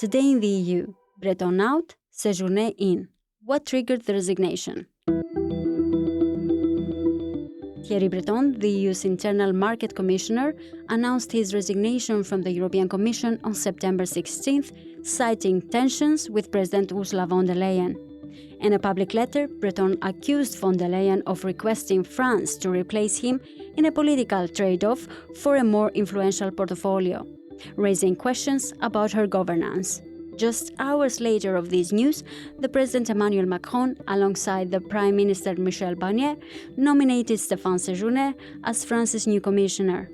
Today in the EU, Breton out, Séjourné in. What triggered the resignation? Thierry Breton, the EU's Internal Market Commissioner, announced his resignation from the European Commission on September 16th, citing tensions with President Ursula von der Leyen. In a public letter, Breton accused von der Leyen of requesting France to replace him in a political trade-off for a more influential portfolio, raising questions about her governance. Just hours later of this news, the President Emmanuel Macron, alongside the Prime Minister Michel Barnier, nominated Stéphane Séjourné as France's new commissioner.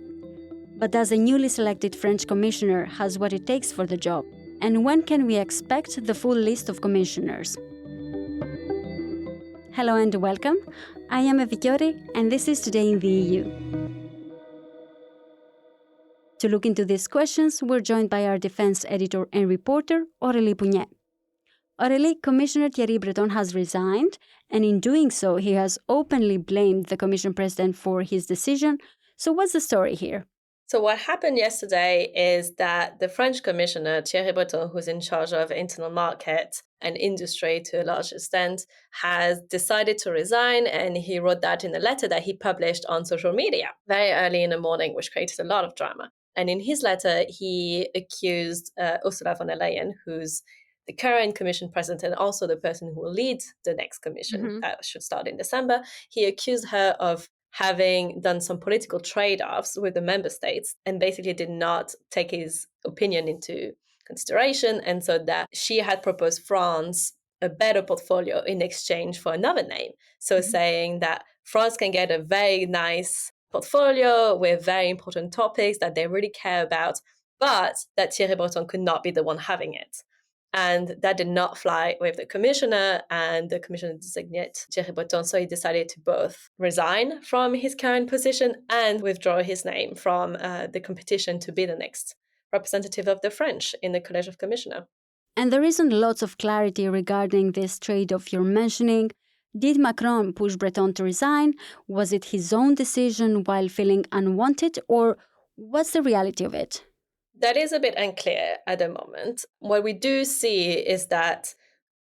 But does the newly selected French commissioner has what it takes for the job? And when can we expect the full list of commissioners? Hello and welcome. I am Evi Chiori, and this is Today in the EU. To look into these questions, we're joined by our defense editor and reporter, Aurélie Pugnet. Aurélie, Commissioner Thierry Breton has resigned, and in doing so, he has openly blamed the Commission President for his decision. So what's the story here? So what happened yesterday is that the French Commissioner, Thierry Breton, who's in charge of internal market and industry to a large extent, has decided to resign, and he wrote that in a letter that he published on social media very early in the morning, which created a lot of drama. And in his letter, he accused Ursula von der Leyen, who's the current Commission President and also the person who will lead the next Commission that should start in December. He accused her of having done some political trade-offs with the member states and basically did not take his opinion into consideration, and so that she had proposed France a better portfolio in exchange for another name. So saying that France can get a very nice portfolio with very important topics that they really care about, but that Thierry Breton could not be the one having it. And that did not fly with the commissioner and the commissioner-designate Thierry Breton, so he decided to both resign from his current position and withdraw his name from the competition to be the next representative of the French in the College of Commissioners. And there isn't lots of clarity regarding this trade-off you're mentioning. Did Macron push Breton to resign? Was it his own decision while feeling unwanted? Or what's the reality of it? That is a bit unclear at the moment. What we do see is that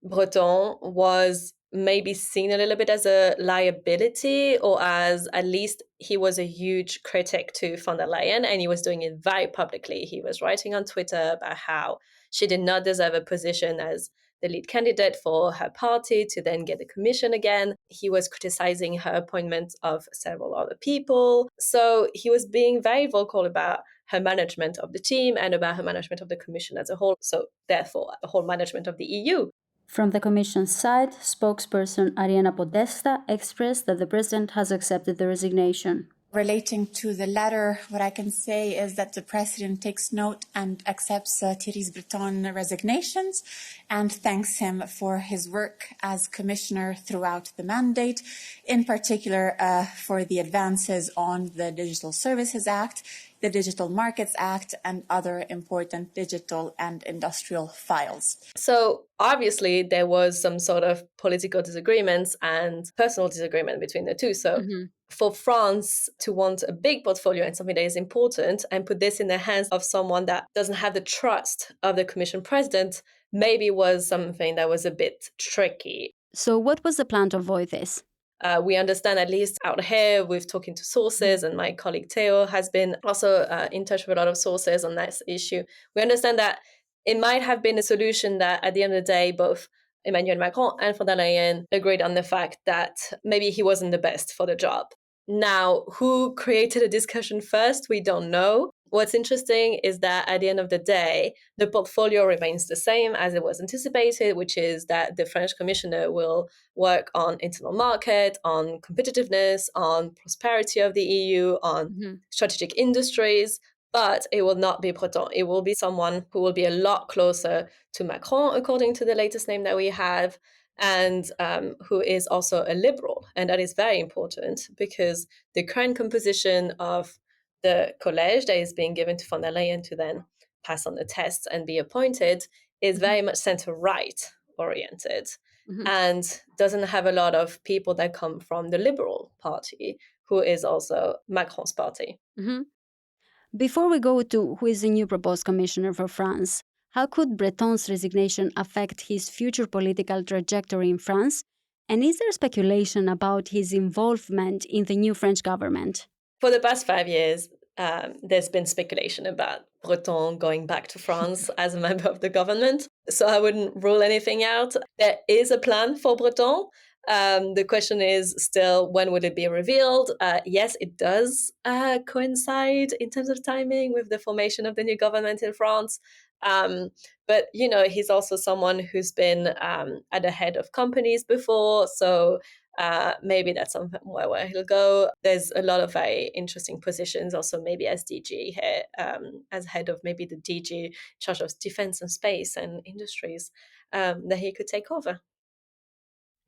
Breton was maybe seen a little bit as a liability, or as at least he was a huge critic to von der Leyen, and he was doing it very publicly. He was writing on Twitter about how she did not deserve a position as the lead candidate for her party to then get the commission again. He was criticizing her appointment of several other people. So he was being very vocal about her management of the team and about her management of the commission as a whole. So therefore, the whole management of the EU. From the Commission's side, spokesperson Ariana Podesta expressed that the President has accepted the resignation. Relating to the letter, what I can say is that the President takes note and accepts Thierry Breton's resignations and thanks him for his work as Commissioner throughout the mandate, in particular for the advances on the Digital Services Act, the Digital Markets Act, and other important digital and industrial files. So obviously there was some sort of political disagreements and personal disagreement between the two. So for France to want a big portfolio and something that is important and put this in the hands of someone that doesn't have the trust of the Commission President maybe was something that was a bit tricky. So what was the plan to avoid this? We understand, at least out here, we've talking to sources, and my colleague Theo has been also in touch with a lot of sources on this issue. We understand that it might have been a solution that at the end of the day, both Emmanuel Macron and von der Leyen agreed on the fact that maybe he wasn't the best for the job. Now, who created a discussion first, we don't know. What's interesting is that at the end of the day, the portfolio remains the same as it was anticipated, which is that the French commissioner will work on internal market, on competitiveness, on prosperity of the EU, on strategic industries, but it will not be Breton. It will be someone who will be a lot closer to Macron, according to the latest name that we have, and who is also a liberal. And that is very important because the current composition of the college that is being given to von der Leyen to then pass on the tests and be appointed is very much center-right oriented and doesn't have a lot of people that come from the Liberal Party, who is also Macron's party. Before we go to who is the new proposed commissioner for France, How could Breton's resignation affect his future political trajectory in France? And is there speculation about his involvement in the new French government? For the past 5 years, there's been speculation about Breton going back to France as a member of the government. So I wouldn't rule anything out. There is a plan for Breton. The question is still, when will it be revealed? Yes, it does coincide in terms of timing with the formation of the new government in France. But, he's also someone who's been at the head of companies before. So maybe that's somewhere where he'll go. There's a lot of very interesting positions, also maybe as DG here, as head of maybe the DG in charge of defense and space and industries, that he could take over.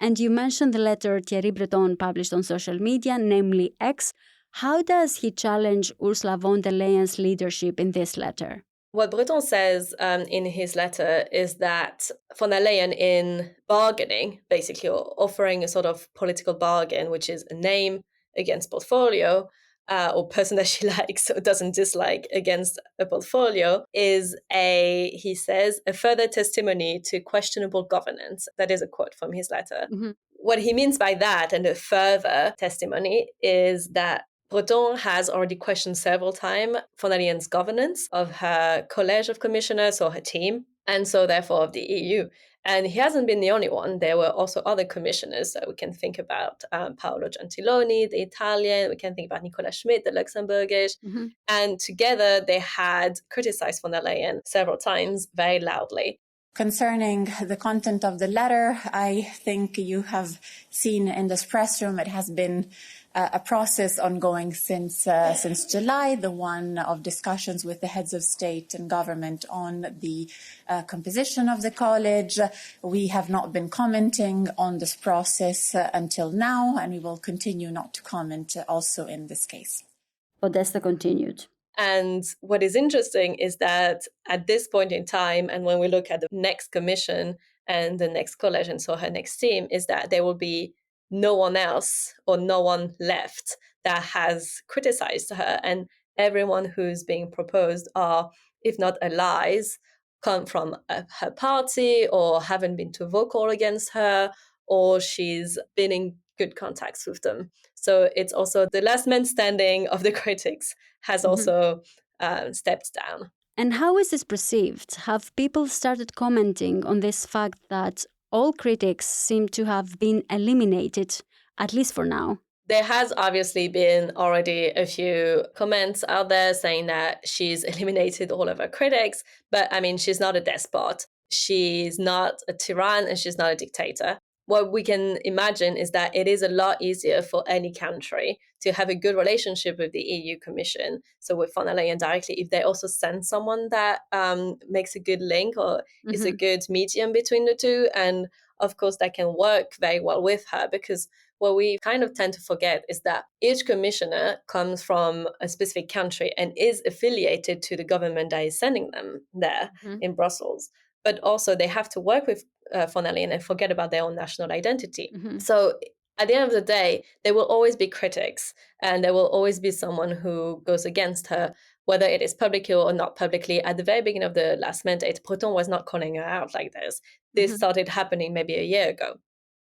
And you mentioned the letter Thierry Breton published on social media, namely X. How does he challenge Ursula von der Leyen's leadership in this letter? What Breton says in his letter is that von der Leyen, in bargaining, basically, or offering a sort of political bargain, which is a name against portfolio, or person that she likes or doesn't dislike against a portfolio, is he says, a further testimony to questionable governance. That is a quote from his letter. Mm-hmm. What he means by that, and a further testimony, is that Breton has already questioned several times von der Leyen's governance of her college of commissioners or her team, and so therefore of the EU. And he hasn't been the only one. There were also other commissioners. So we can think about Paolo Gentiloni, the Italian. We can think about Nicola Schmidt, the Luxembourgish. Mm-hmm. And together they had criticized von der Leyen several times very loudly. Concerning the content of the letter, I think you have seen in this press room it has been a process ongoing since July, the one of discussions with the heads of state and government on the composition of the college. We have not been commenting on this process until now, and we will continue not to comment also in this case. Podesta continued. And what is interesting is that at this point in time, and when we look at the next commission and the next college, and so her next team, is that there will be no one else or no one left that has criticized her. And everyone who's being proposed are, if not allies, come from her party or haven't been too vocal against her, or she's been in good contacts with them. So it's also the last man standing of the critics has also stepped down. And how is this perceived? Have people started commenting on this fact that all critics seem to have been eliminated, at least for now? There has obviously been already a few comments out there saying that she's eliminated all of her critics, but I mean, she's not a despot. She's not a tyrann and she's not a dictator. What we can imagine is that it is a lot easier for any country to have a good relationship with the EU Commission, so with von der Leyen directly, if they also send someone that makes a good link or is a good medium between the two. And of course, that can work very well with her, because what we kind of tend to forget is that each commissioner comes from a specific country and is affiliated to the government that is sending them there in Brussels. But also they have to work with von der Leyen and forget about their own national identity. So at the end of the day, there will always be critics and there will always be someone who goes against her, whether it is publicly or not publicly. At the very beginning of the last mandate, Breton was not calling her out like this. This started happening maybe a year ago.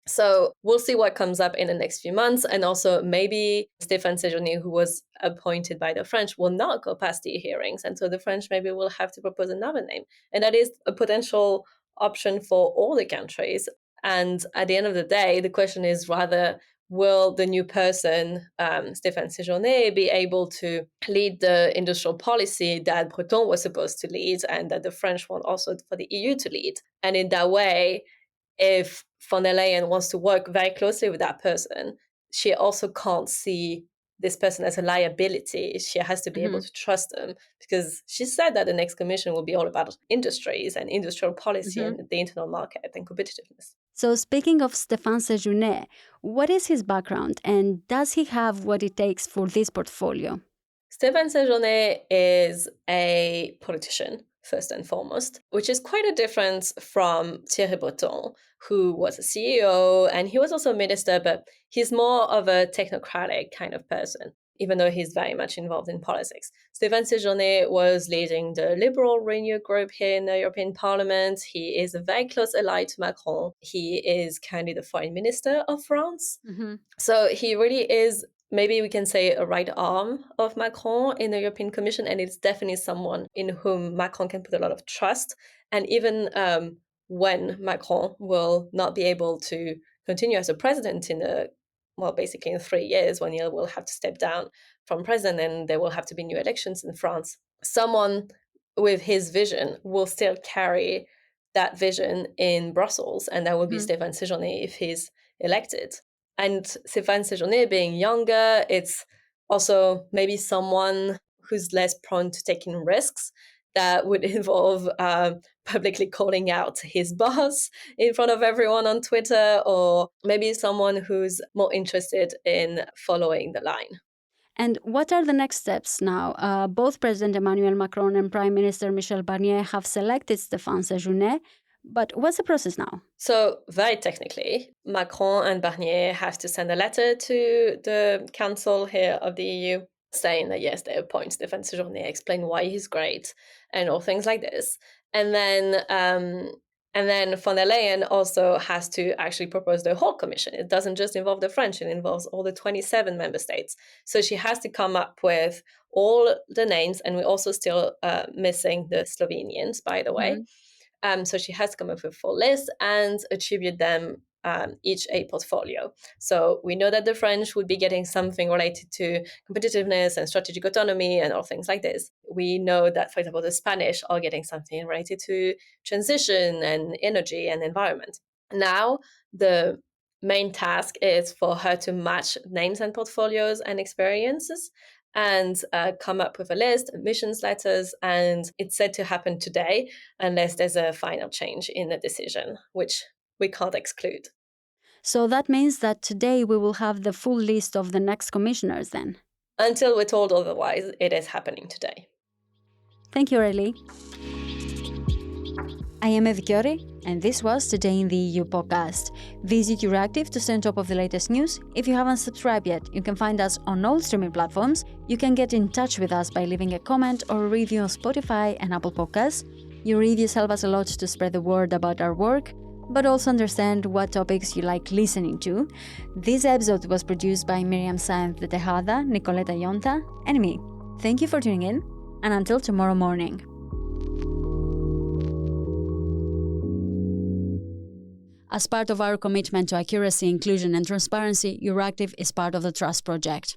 So we'll see what comes up in the next few months. And also maybe Stéphane Séjourné, who was appointed by the French, will not go past the hearings. And so the French maybe will have to propose another name. And that is a potential option for all the countries. And at the end of the day, the question is rather, will the new person, Stéphane Séjourné, be able to lead the industrial policy that Breton was supposed to lead and that the French want also for the EU to lead? And in that way, if von der Leyen wants to work very closely with that person, she also can't see this person as a liability. She has to be able to trust them, because she said that the next commission will be all about industries and industrial policy and the internal market and competitiveness. So speaking of Stéphane Séjourné, what is his background and does he have what it takes for this portfolio? Stéphane Séjourné is a politician, first and foremost, which is quite a difference from Thierry Breton, who was a CEO and he was also a minister, but he's more of a technocratic kind of person. even though he's very much involved in politics. Stéphane Séjourné was leading the Liberal Renew group here in the European Parliament. He is a very close ally to Macron. He is currently the foreign minister of France. Mm-hmm. So he really is, maybe we can say, a right arm of Macron in the European Commission, and it's definitely someone in whom Macron can put a lot of trust. And even when Macron will not be able to continue as a president basically in 3 years, when he will have to step down from president and there will have to be new elections in France, someone with his vision will still carry that vision in Brussels, and that will be Stéphane Séjourné if he's elected. And Stéphane Séjourné being younger, it's also maybe someone who's less prone to taking risks that would involve publicly calling out his boss in front of everyone on Twitter, or maybe someone who's more interested in following the line. And what are the next steps now? Both President Emmanuel Macron and Prime Minister Michel Barnier have selected Stéphane Séjourné, but what's the process now? So very technically, Macron and Barnier have to send a letter to the Council here of the EU saying that, yes, they appoint Stéphane Séjourné, explain why he's great, and all things like this. And then von der Leyen also has to actually propose the whole commission. It doesn't just involve the French, it involves all the 27 member states. So she has to come up with all the names, and we're also still missing the Slovenians, by the way. So she has to come up with a full list and attribute them each a portfolio. So we know that the French would be getting something related to competitiveness and strategic autonomy and all things like this. We know that, for example, the Spanish are getting something related to transition and energy and environment. Now, the main task is for her to match names and portfolios and experiences and come up with a list, admissions letters, and it's said to happen today unless there's a final change in the decision, which we can't exclude. So that means that today we will have the full list of the next commissioners then? Until we're told otherwise, it is happening today. Thank you, Aurélie. I am Evkiori, and this was Today in the EU podcast. Visit Euractiv to stay on top of the latest news. If you haven't subscribed yet, you can find us on all streaming platforms. You can get in touch with us by leaving a comment or a review on Spotify and Apple Podcasts. Your reviews help us a lot to spread the word about our work, but also understand what topics you like listening to. This episode was produced by Miriam Sáenz de Tejada, Nicoleta Yonta, and me. Thank you for tuning in, and until tomorrow morning. As part of our commitment to accuracy, inclusion, and transparency, Euractiv is part of the Trust Project.